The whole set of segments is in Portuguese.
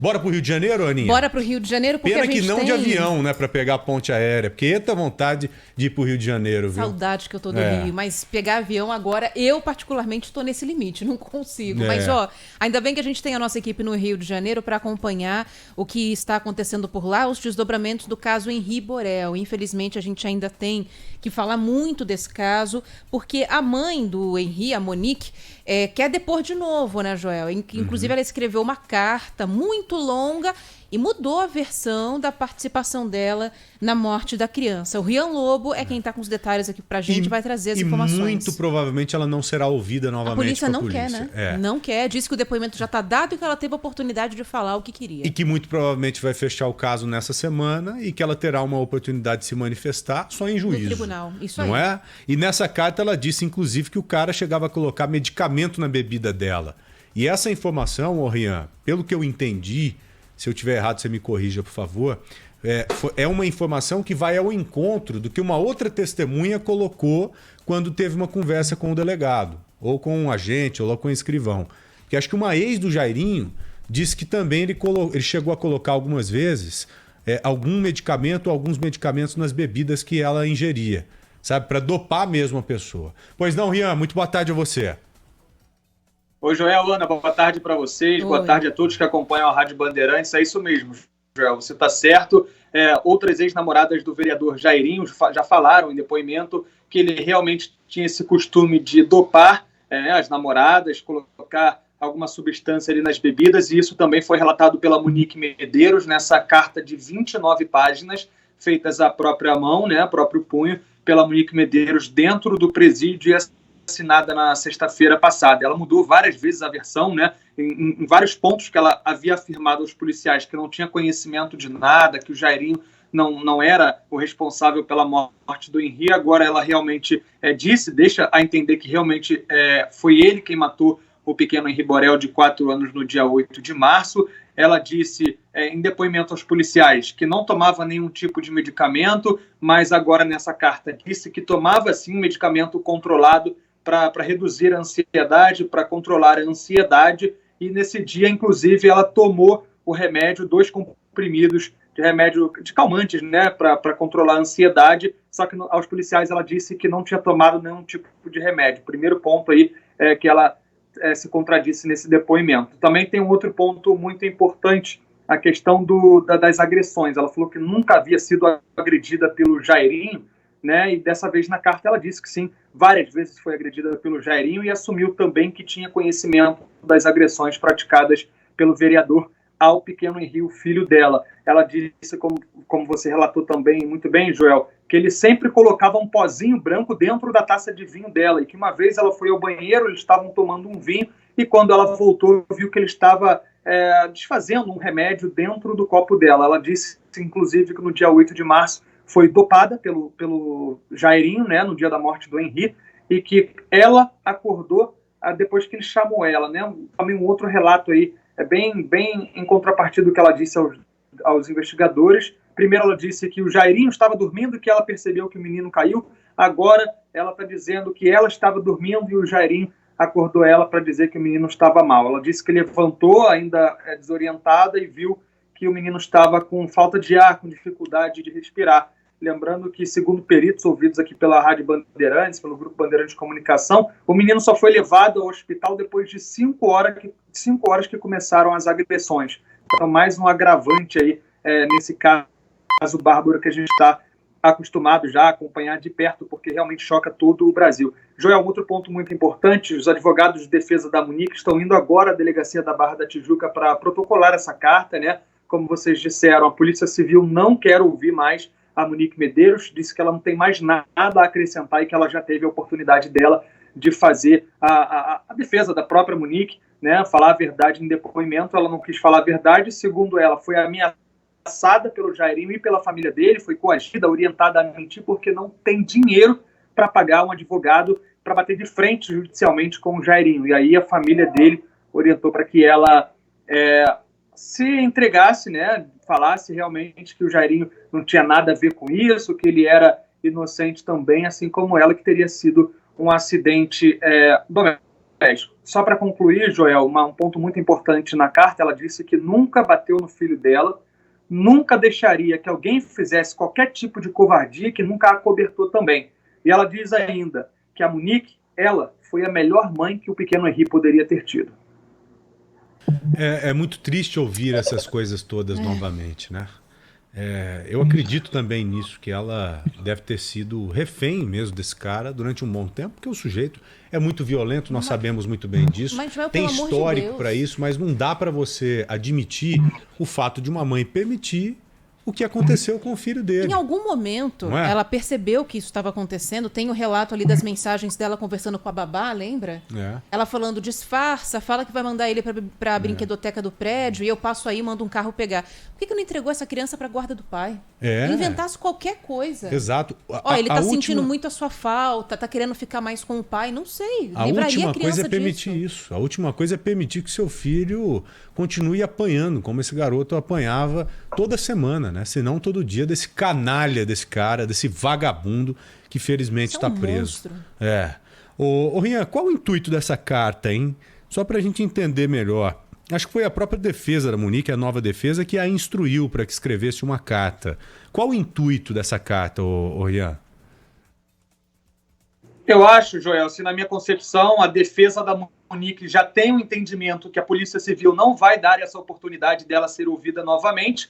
Bora pro Rio de Janeiro, Aninha? Bora pro Rio de Janeiro, porque Pena a gente que não tem... de avião, né, pra pegar a ponte aérea, porque eita vontade de ir pro Rio de Janeiro, viu? Saudade que eu tô do Rio, mas pegar avião agora, eu particularmente tô nesse limite, não consigo. Mas, ainda bem que a gente tem a nossa equipe no Rio de Janeiro para acompanhar o que está acontecendo por lá, os desdobramentos do caso Henri Borel. Infelizmente, a gente ainda tem que falar muito desse caso, porque a mãe do Henri, a Monique, quer depor de novo, né, Joel? Inclusive, ela escreveu uma carta muito longa e mudou a versão da participação dela na morte da criança. O Rian Lobo é quem está com os detalhes aqui pra gente, vai trazer as informações. E muito provavelmente ela não será ouvida novamente. A polícia não quer, né? Não quer, diz que o depoimento já está dado e que ela teve a oportunidade de falar o que queria. E que muito provavelmente vai fechar o caso nessa semana e que ela terá uma oportunidade de se manifestar só em juízo. No tribunal, isso aí. Não é? E nessa carta ela disse, inclusive, que o cara chegava a colocar medicamento na bebida dela. E essa informação, Rian, pelo que eu entendi, se eu tiver errado, você me corrija, por favor, é uma informação que vai ao encontro do que uma outra testemunha colocou quando teve uma conversa com o delegado, ou com um agente, ou com um escrivão. Porque acho que uma ex do Jairinho disse que também ele chegou a colocar algumas vezes algum medicamento ou alguns medicamentos nas bebidas que ela ingeria, sabe? Para dopar mesmo a pessoa. Pois não, Rian, muito boa tarde a você. Oi, Joel, Ana, boa tarde para vocês, boa tarde a todos que acompanham a Rádio Bandeirantes. É isso mesmo, Joel, você está certo. Outras ex-namoradas do vereador Jairinho já falaram em depoimento que ele realmente tinha esse costume de dopar as namoradas, colocar alguma substância ali nas bebidas, e isso também foi relatado pela Monique Medeiros nessa carta de 29 páginas, feitas à própria mão, né, próprio punho, pela Monique Medeiros dentro do presídio, assinada na sexta-feira passada. Ela mudou várias vezes a versão, né, em vários pontos que ela havia afirmado aos policiais que não tinha conhecimento de nada, que o Jairinho não era o responsável pela morte do Henri. Agora ela realmente deixa a entender que realmente foi ele quem matou o pequeno Henri Borel, de 4 anos, no dia 8 de março. Ela disse, em depoimento aos policiais, que não tomava nenhum tipo de medicamento, mas agora nessa carta disse que tomava sim um medicamento controlado para reduzir a ansiedade, para controlar a ansiedade, e nesse dia, inclusive, ela tomou o remédio, 2 comprimidos de remédio de calmantes, né, para controlar a ansiedade, só que aos policiais ela disse que não tinha tomado nenhum tipo de remédio. Primeiro ponto aí que ela se contradisse nesse depoimento. Também tem um outro ponto muito importante, a questão das agressões. Ela falou que nunca havia sido agredida pelo Jairinho, né? E dessa vez na carta ela disse que sim, várias vezes foi agredida pelo Jairinho, e assumiu também que tinha conhecimento das agressões praticadas pelo vereador ao pequeno Henri, o filho dela. Ela disse, como você relatou também muito bem, Joel, que ele sempre colocava um pozinho branco dentro da taça de vinho dela, e que uma vez ela foi ao banheiro, eles estavam tomando um vinho, e quando ela voltou, viu que ele estava desfazendo um remédio dentro do copo dela. Ela disse, inclusive, que no dia 8 de março foi dopada pelo Jairinho, né, no dia da morte do Henri, e que ela acordou depois que ele chamou ela, né? Também um outro relato aí, bem em contrapartida do que ela disse aos investigadores. Primeiro ela disse que o Jairinho estava dormindo e que ela percebeu que o menino caiu. Agora ela está dizendo que ela estava dormindo e o Jairinho acordou ela para dizer que o menino estava mal. Ela disse que levantou ainda desorientada e viu que o menino estava com falta de ar, com dificuldade de respirar. Lembrando que, segundo peritos ouvidos aqui pela Rádio Bandeirantes, pelo Grupo Bandeirantes de Comunicação, o menino só foi levado ao hospital depois de 5 horas que começaram as agressões. Então, mais um agravante aí nesse caso bárbaro que a gente está acostumado já a acompanhar de perto, porque realmente choca todo o Brasil. Joel, outro ponto muito importante, os advogados de defesa da Monique estão indo agora à delegacia da Barra da Tijuca para protocolar essa carta, né? Como vocês disseram, a Polícia Civil não quer ouvir mais a Monique Medeiros, disse que ela não tem mais nada a acrescentar e que ela já teve a oportunidade dela de fazer a defesa da própria Monique, né, falar a verdade em depoimento. Ela não quis falar a verdade, segundo ela, foi ameaçada pelo Jairinho e pela família dele, foi coagida, orientada a mentir porque não tem dinheiro para pagar um advogado para bater de frente judicialmente com o Jairinho. E aí a família dele orientou para que ela se entregasse, né, falasse realmente que o Jairinho não tinha nada a ver com isso, que ele era inocente também, assim como ela, que teria sido um acidente doméstico. Só para concluir, Joel, um ponto muito importante na carta, ela disse que nunca bateu no filho dela, nunca deixaria que alguém fizesse qualquer tipo de covardia, que nunca a acobertou também. E ela diz ainda que a Monique, ela foi a melhor mãe que o pequeno Henri poderia ter tido. É muito triste ouvir essas coisas todas novamente, né? Eu acredito também nisso, que ela deve ter sido refém mesmo desse cara durante um bom tempo, porque o sujeito é muito violento, nós sabemos muito bem disso. Mas, Joel, tem pelo amor de histórico Deus. para isso, mas não dá para você admitir o fato de uma mãe permitir o que aconteceu com o filho dele. Em algum momento, Não é? ela percebeu que isso estava acontecendo. Tem o relato ali das mensagens dela conversando com a babá, lembra? Ela falando, disfarça, fala que vai mandar ele para a brinquedoteca do prédio e eu passo aí e mando um carro pegar. Por que não entregou essa criança para a guarda do pai? Inventasse qualquer coisa. Exato. Ele tá sentindo muito a sua falta, tá querendo ficar mais com o pai, não sei. A Livraria última a criança coisa é permitir disso. isso. A última coisa é permitir que seu filho continue apanhando, como esse garoto apanhava toda semana, né? Se não todo dia, desse canalha desse cara, desse vagabundo que felizmente está preso. Monstro. Ô Rian, qual o intuito dessa carta, hein? Só pra gente entender melhor. Acho que foi a própria defesa da Monique, a nova defesa, que a instruiu para que escrevesse uma carta. Qual o intuito dessa carta, ô Rian? Eu acho, Joel, se na minha concepção a defesa da Monique já tem um entendimento que a Polícia Civil não vai dar essa oportunidade dela ser ouvida novamente,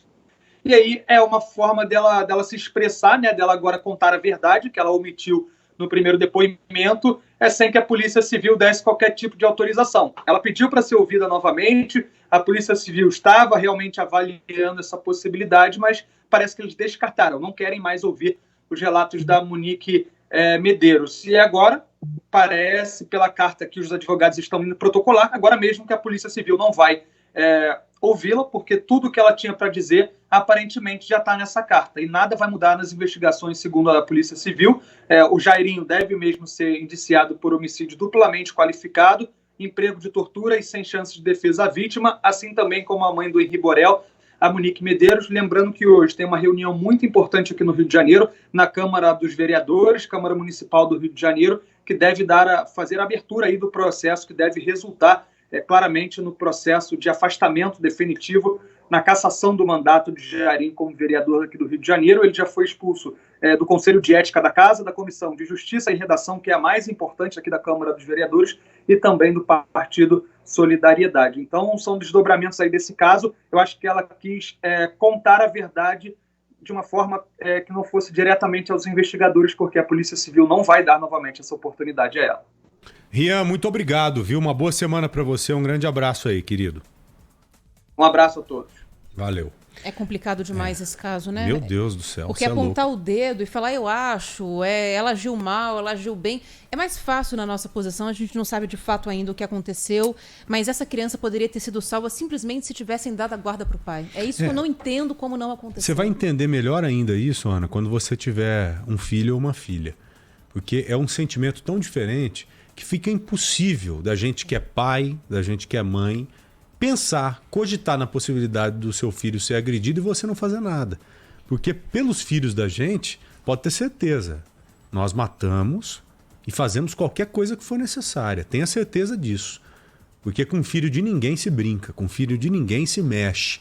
e aí é uma forma dela se expressar, né, dela agora contar a verdade, que ela omitiu no primeiro depoimento, sem que a Polícia Civil desse qualquer tipo de autorização. Ela pediu para ser ouvida novamente, a Polícia Civil estava realmente avaliando essa possibilidade, mas parece que eles descartaram, não querem mais ouvir os relatos da Monique Medeiros. E agora, parece, pela carta que os advogados estão indo protocolar, agora mesmo que a Polícia Civil não vai ouvi-la, porque tudo que ela tinha para dizer aparentemente já está nessa carta, e nada vai mudar nas investigações, segundo a Polícia Civil. O Jairinho deve mesmo ser indiciado por homicídio duplamente qualificado, emprego de tortura e sem chance de defesa à vítima, assim também como a mãe do Henri Borel, a Monique Medeiros. Lembrando que hoje tem uma reunião muito importante aqui no Rio de Janeiro, na Câmara dos Vereadores, Câmara Municipal do Rio de Janeiro, que deve fazer a abertura aí do processo, que deve resultar claramente no processo de afastamento definitivo, na cassação do mandato de Jairinho como vereador aqui do Rio de Janeiro. Ele já foi expulso do Conselho de Ética da Casa, da Comissão de Justiça e Redação, que é a mais importante aqui da Câmara dos Vereadores, e também do Partido Solidariedade. Então, são desdobramentos aí desse caso. Eu acho que ela quis contar a verdade de uma forma que não fosse diretamente aos investigadores, porque a Polícia Civil não vai dar novamente essa oportunidade a ela. Rian, muito obrigado, viu? Uma boa semana para você. Um grande abraço aí, querido. Um abraço a todos. Valeu. É complicado demais esse caso, né? Meu Deus do céu. Porque apontar o dedo e falar, eu acho, ela agiu mal, ela agiu bem, é mais fácil na nossa posição, a gente não sabe de fato ainda o que aconteceu, mas essa criança poderia ter sido salva simplesmente se tivessem dado a guarda pro pai. É isso que eu não entendo como não aconteceu. Você vai entender melhor ainda isso, Ana, quando você tiver um filho ou uma filha. Porque é um sentimento tão diferente que fica impossível da gente que é pai, da gente que é mãe, pensar, cogitar na possibilidade do seu filho ser agredido e você não fazer nada. Porque pelos filhos da gente, pode ter certeza, nós matamos e fazemos qualquer coisa que for necessária. Tenha certeza disso. Porque com filho de ninguém se brinca, com filho de ninguém se mexe.